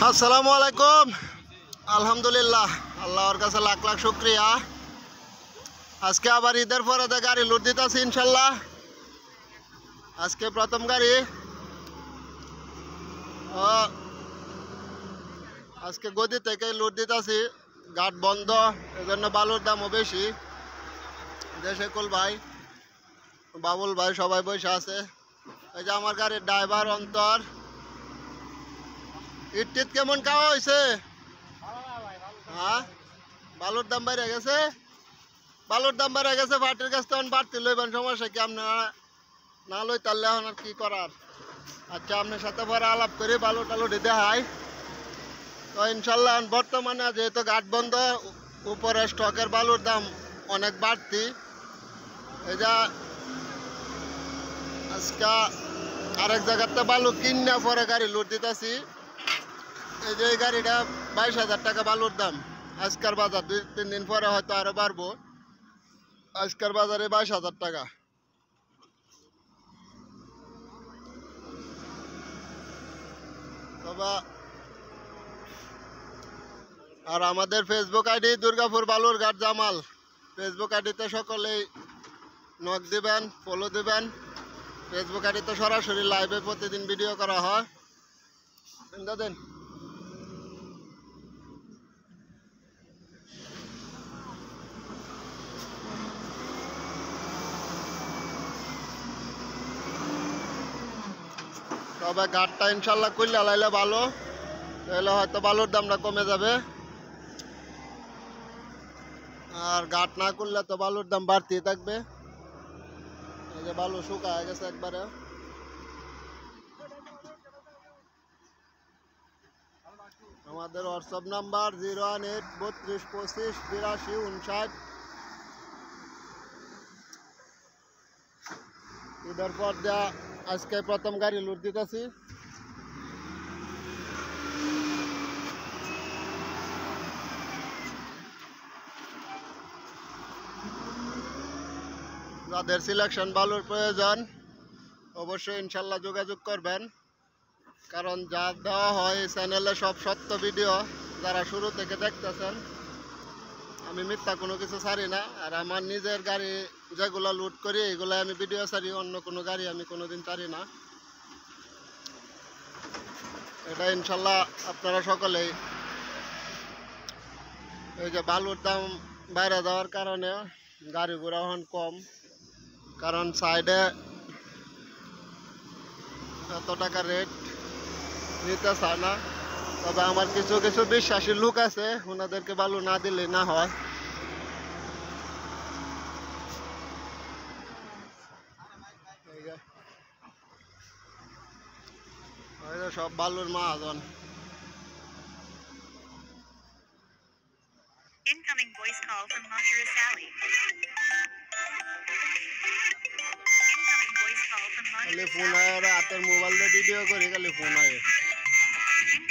আসসালামু আলাইকুম। আলহামদুলিল্লাহ, আল্লাহর কাছে লাখ লাখ শুক্রিয়া। আজকে আবার ঈদের পরে গাড়ি লুট দিতেছি ইনশাল্লাহ। আজকে প্রথম গাড়ি। আজকে গদি থেকে লুট দিতেছি, ঘাট বন্ধ, এজন্য বালুর দামও বেশি। দেশে কুল ভাই, বাবুল ভাই সবাই বসে আছে। এই যে আমার গাড়ির ড্রাইভার অন্তর। ইট কেমন খাওয়া হয়েছে? হ্যাঁ, বালুর দাম বেড়ে গেছে। বালুর দাম বেড়ে গেছে, ভাটির কাছ তখন বাড়তি লইবেন, সমস্যা কি? আপনারা না লই তাহলে এখন আর কি করার। আচ্ছা, আপনার সাথে পরে আলাপ করি, বালু টালু দেখাই। তো ইনশাল্লাহ বর্তমানে যেহেতু ঘাট বন্ধ, উপরে স্টকের বালুর দাম অনেক বাড়তি। এই যা আজকে আরেক জায়গাতে বালু কিনা পরে গাড়ি লুট দিতেছি। এই যে এই গাড়িটা 22,000 টাকা বালুর দাম। আজকের বাজার 2-3 দিন পরে হয়তো আরো বাড়বো। আজকের বাজারে 22,000 টাকা। তবে আর আমাদের Facebook ID Durgapur Balurghat Jamal. Facebook আইডিতে সকলেই নক দিবেন, ফলো দিবেন। ফেসবুক আইডিতে সরাসরি লাইভে প্রতিদিন ভিডিও করা হয়। দেন তবে ঘাটটা ইনশাল্লাহ খুললে লাইলে ভালো, তাহলে হয়তো বালুর দামটা কমে যাবে। আর ঘাট না করলে তো বালুর দাম বাড়তেই থাকবে। এই যে বালু শুকায় গেছে একবারে। আমাদের হোয়াটসঅ্যাপ নাম্বার 01832258259। ঈদের পর যা আজকে প্রথম গাড়ি লুট দিতেছি। যাদের সিলেকশন বালুর প্রয়োজন অবশ্যই ইনশাল্লাহ যোগাযোগ করবেন, কারণ যা দেওয়া হয় এই চ্যানেলে সব সত্য ভিডিও। যারা শুরু থেকে দেখতেছেন, আমি মিথ্যা কোনো কিছু ছাড়ি না। আর আমার নিজের গাড়ি যেগুলো লুট করি এগুলো আমি ভিডিও ছাড়ি, অন্য কোনো গাড়ি আমি কোনোদিন ছাড়ি না। এটা ইনশাল্লাহ আপনারা সকলেই। এই যে বালুর দাম বাইরে যাওয়ার কারণে গাড়ি ঘোড়া এখন কম, কারণ সাইডে এত টাকা রেট নিতে চায় না। তবে আমার কিছু কিছু বিশ্বাসী লোক আছে, ওনাদেরকে বালু না দিলে না হয়। সব বালুর মাহাজন। Incoming voice call from Mahira Sally. Incoming voice call from খালি Mahira ফোন Sally. আয়, হাতের মোবাইল দিয়ে ভিডিও করে খালি ফোন আয়।